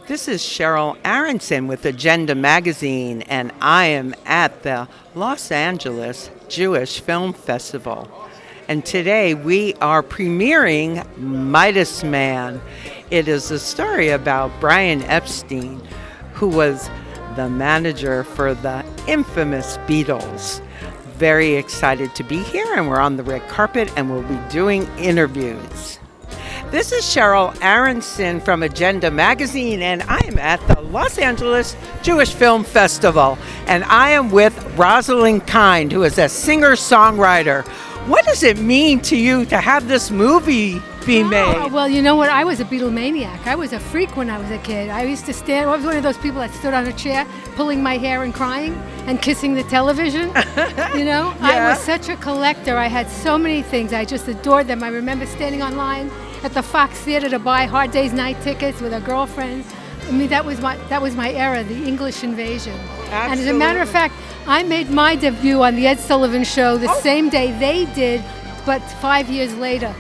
This is Cheryl Aronson with Agenda Magazine, and I am at the Los Angeles Jewish Film Festival. And today we are premiering Midas Man. It is a story about Brian Epstein, who was the manager for the infamous Beatles. Very excited to be here, and we're on the red carpet, and we'll be doing interviews. This is Cheryl Aronson from Agenda Magazine, and I am at the Los Angeles Jewish Film Festival, and I am with Roslyn, who is a singer-songwriter. What does it mean to you to have this movie be made? Well, you know what? I was a Beatle maniac. I was a freak when I was a kid. I used to stand, I was one of those people that stood on a chair, pulling my hair and crying and kissing the television. You know? Yeah. I was such a collector. I had so many things. I just adored them. I remember standing online at the Fox Theater to buy Hard Day's Night tickets with a girlfriend. I mean, that was my era, the English invasion. Absolutely. And as a matter of fact, I made my debut on the Ed Sullivan Show the same day they did, but 5 years later.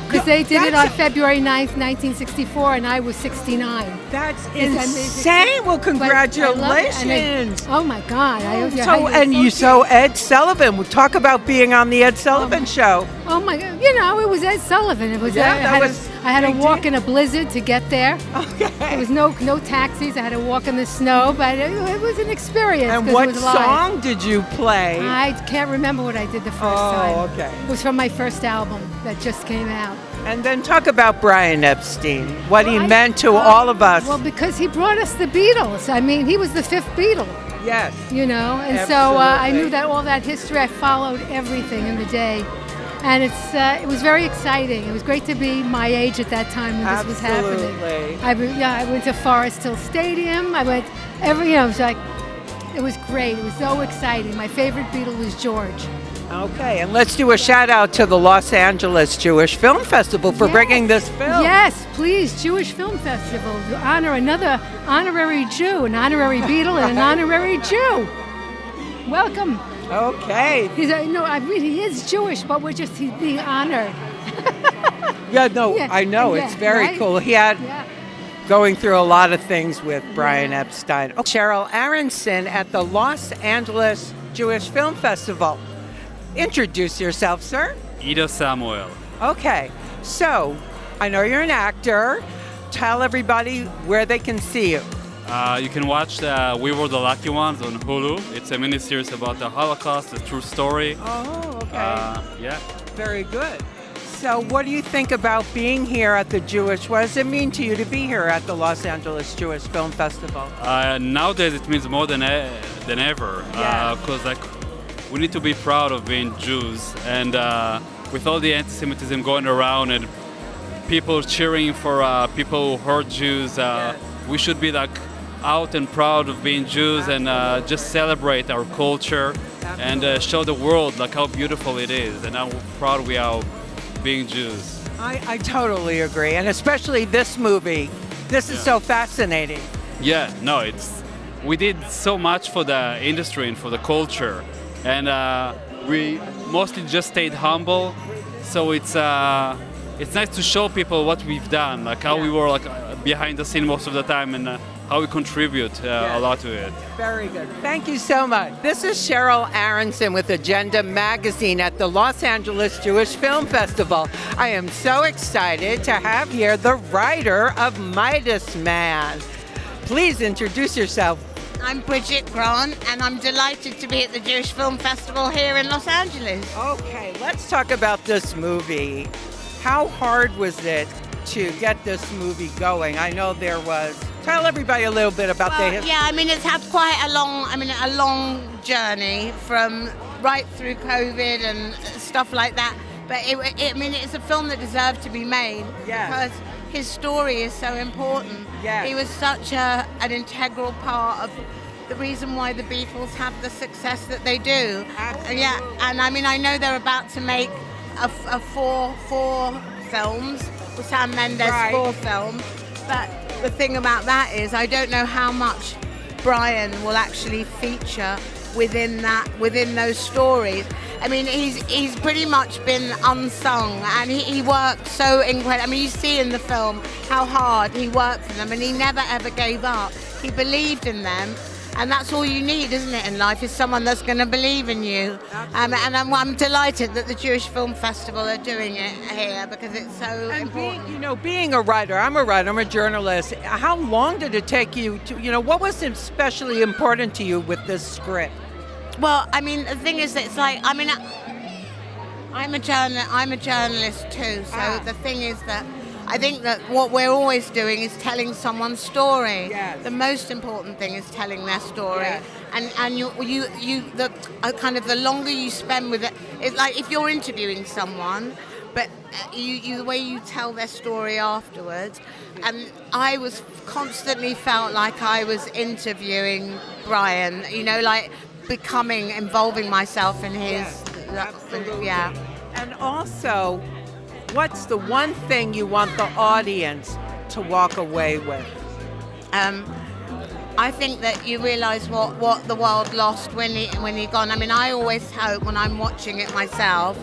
Because they did it on February 9th, 1964, and I was 69. That's insane. Well, congratulations. Oh, my God. So Ed Sullivan, we'll talk about being on the Ed Sullivan Show. Oh, my God. You know, it was Ed Sullivan. It was. I had to walk in a blizzard to get there. Okay. There was no taxis. I had to walk in the snow, but it was an experience. And what song did you play? I can't remember what I did the first time. Oh, okay. It was from my first album that just came out. And then talk about Brian Epstein, what he meant to all of us. Well, because he brought us the Beatles. I mean, he was the fifth Beatle. Yes. You know, and Absolutely. so I knew that all that history. I followed everything in the day. And it was very exciting. It was great to be my age at that time when this was happening. I went to Forest Hill Stadium. I went it was great. It was so exciting. My favorite Beatle was George. Okay, and let's do a shout out to the Los Angeles Jewish Film Festival for bringing this film. Yes, please, Jewish Film Festival, to honor another honorary Jew, an honorary Beatle, and an honorary Jew. Welcome. Okay. He is Jewish, but he's being honored. I know. It's very cool. He had going through a lot of things with Brian Epstein. Cheryl Aronson at the Los Angeles Jewish Film Festival. Introduce yourself, sir. Ido Samuel. Okay, so I know you're an actor. Tell everybody where they can see you. You can watch We Were the Lucky Ones on Hulu. It's a miniseries about the Holocaust, a true story. Oh, okay. Yeah. Very good. So what do you think about being here at the what does it mean to you to be here at the Los Angeles Jewish Film Festival? Nowadays it means more than ever. Because we need to be proud of being Jews. And with all the anti-Semitism going around and people cheering for people who hurt Jews, we should be out and proud of being Jews and just celebrate our culture. Absolutely. And show the world how beautiful it is and how proud we are of being Jews. I totally agree, and especially this movie. This is so fascinating. Yeah, no, we did so much for the industry and for the culture, and we mostly just stayed humble. So it's nice to show people what we've done, how we were behind the scene most of the time, and how we contribute a lot to it. Very good. Thank you so much. This is Cheryl Aronson with Agenda Magazine at the Los Angeles Jewish Film Festival. I am so excited to have here the writer of Midas Man. Please introduce yourself. I'm Brigit, and I'm delighted to be at the Jewish Film Festival here in Los Angeles. Okay, let's talk about this movie. How hard was it to get this movie going? I know there was. Tell everybody a little bit about the history. Yeah, I mean, it's had quite a long journey from right through COVID and stuff like that. But it's a film that deserved to be made because his story is so important. Yes. He was such an integral part of the reason why the Beatles have the success that they do. Absolutely. And I mean, I know they're about to make a four films with Sam Mendes, 4 films. But the thing about that is, I don't know how much Brian will actually feature within those stories. I mean, he's pretty much been unsung, and he worked so incredible. I mean, you see in the film how hard he worked for them, and he never ever gave up. He believed in them. And that's all you need, isn't it, in life, is someone that's going to believe in you. And I'm delighted that the Jewish Film Festival are doing it here because it's so important. Being a writer, I'm a journalist. How long did it take you to, what was especially important to you with this script? Well, I mean, the thing is that it's like, I mean, I'm a journalist too, so the thing is that I think that what we're always doing is telling someone's story. Yes. The most important thing is telling their story. Yes. And the longer you spend with it, it's like if you're interviewing someone, but the way you tell their story afterwards. And I was constantly felt like I was interviewing Brian, like involving myself in his. Yes, absolutely. Yeah. And also, what's the one thing you want the audience to walk away with? I think that you realise what the world lost when he gone. I mean, I always hope when I'm watching it myself,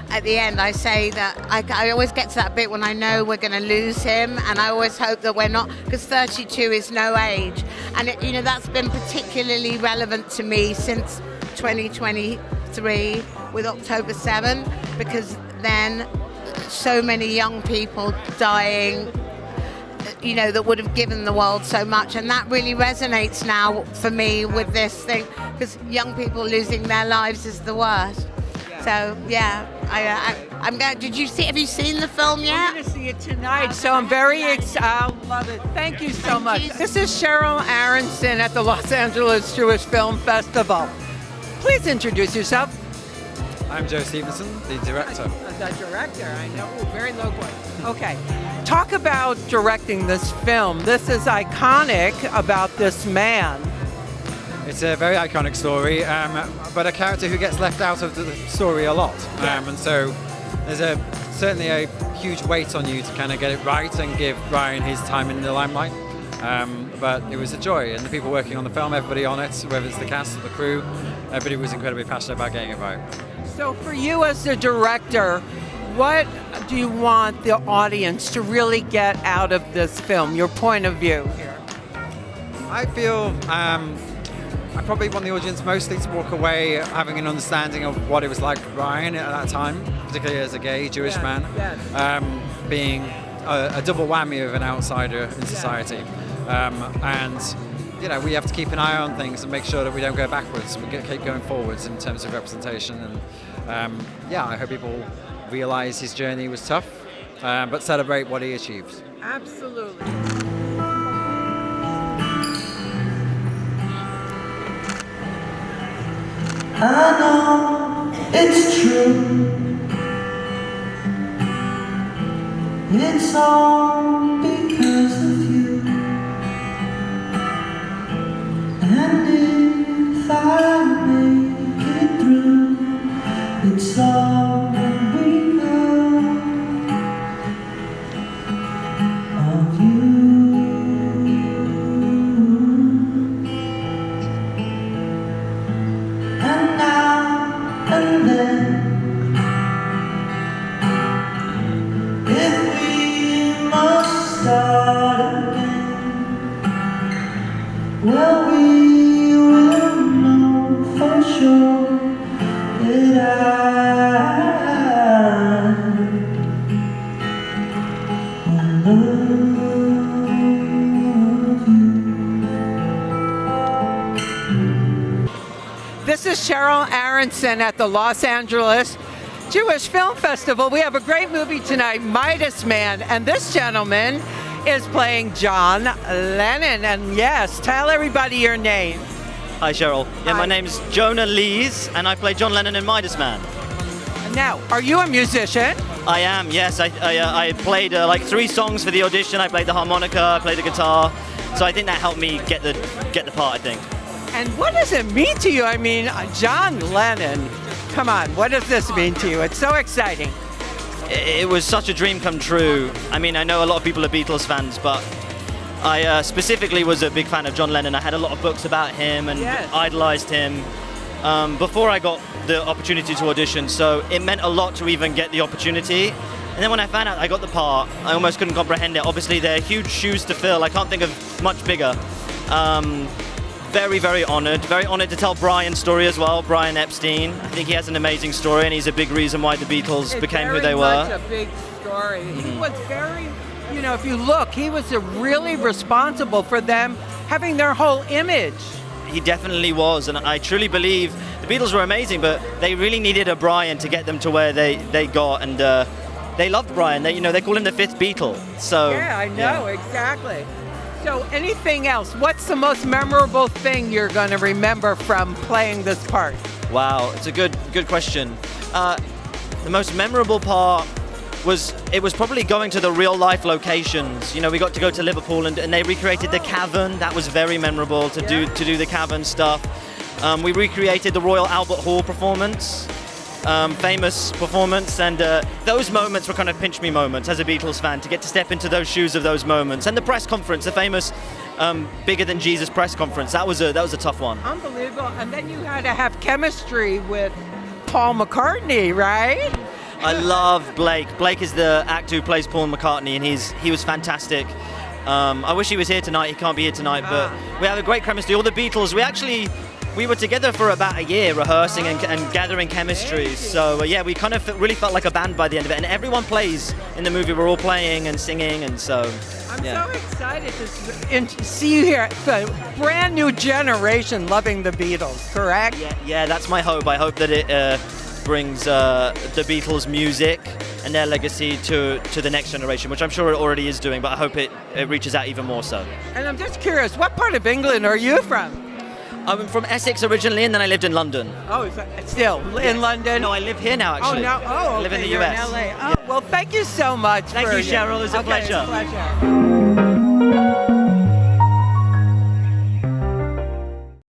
at the end, I say that I always get to that bit when I know we're going to lose him, and I always hope that we're not, because 32 is no age. And, that's been particularly relevant to me since 2023 with October 7, because then so many young people dying, that would have given the world so much. And that really resonates now for me with this thing, because young people losing their lives is the worst. So, yeah, I'm going. Have you seen the film yet? I'm going to see it tonight, so I'm very excited. I love it. Thank you so much. This is Cheryl Aronson at the Los Angeles Jewish Film Festival. Please introduce yourself. I'm Joe Stephenson, the director. The director, I know. Ooh, very low voice. Okay. Talk about directing this film. This is iconic about this man. It's a very iconic story, but a character who gets left out of the story a lot. And so there's certainly a huge weight on you to kind of get it right and give Brian his time in the limelight. But it was a joy, and the people working on the film, everybody on it, whether it's the cast or the crew, everybody was incredibly passionate about getting it right. So for you as the director, what do you want the audience to really get out of this film, your point of view here? I feel I probably want the audience mostly to walk away having an understanding of what it was like for Brian at that time, particularly as a gay Jewish man, being a double whammy of an outsider in society. And we have to keep an eye on things and make sure that we don't go backwards. We keep going forwards in terms of representation. And I hope people realize his journey was tough, but celebrate what he achieved. Absolutely. I know it's true. It's all because of you. And if I make it through, it's all because of you. And now and then, if we must start again, well, we will know for sure that I will love you. This is Cheryl Aronson at the Los Angeles Jewish Film Festival. We have a great movie tonight, Midas Man, and this gentleman is playing John Lennon. And yes, tell everybody your name. Hi, Cheryl. Yeah, Hi. my name's Jonah Lees, and I play John Lennon in Midas Man. Now, are you a musician? I am, yes. I played like 3 songs for the audition. I played the harmonica, I played the guitar, so I think that helped me get the part, I think. And what does it mean to you? I mean, John Lennon, come on, what does this mean to you? It's so exciting. It was such a dream come true. I mean, I know a lot of people are Beatles fans, but I specifically was a big fan of John Lennon. I had a lot of books about him and idolized him. before I got the opportunity to audition, so it meant a lot to even get the opportunity. And then when I found out I got the part, I almost couldn't comprehend it. Obviously, they're huge shoes to fill. I can't think of much bigger. Very, very honored to tell Brian's story as well, Brian Epstein. I think he has an amazing story, and he's a big reason why the Beatles became who they were. It's a big story. He was very, if you look, he was really responsible for them having their whole image. He definitely was, and I truly believe the Beatles were amazing, but they really needed a Brian to get them to where they got, and they loved Brian. They call him the fifth Beatle. So yeah, I know, exactly. So anything else? What's the most memorable thing you're going to remember from playing this part? Wow, it's a good question. The most memorable part was probably going to the real life locations. We got to go to Liverpool and they recreated the cavern. That was very memorable to do the cavern stuff. We recreated the Royal Albert Hall performance. Famous performance, and those moments were kind of pinch me moments as a Beatles fan, to get to step into those shoes of those moments. And the press conference, the famous Bigger Than Jesus press conference, that was a tough one. Unbelievable. And then you had to have chemistry with Paul McCartney, right? I love Blake. Blake is the actor who plays Paul McCartney, and he was fantastic. I wish he was here tonight. He can't be here tonight, but we have a great chemistry. All the Beatles, we were together for about a year rehearsing and gathering chemistry. So we kind of really felt like a band by the end of it. And everyone plays in the movie. We're all playing and singing, and so. I'm so excited to see you here. The brand new generation loving the Beatles, correct? Yeah, that's my hope. I hope that it brings the Beatles' music and their legacy to the next generation, which I'm sure it already is doing, but I hope it reaches out even more so. And I'm just curious, what part of England are you from? I'm from Essex originally, and then I lived in London. Oh, still in London? No, I live here now, actually. I live in the US. In LA. Oh, well, thank you so much. Thank you, Cheryl. It was a pleasure. It's a pleasure.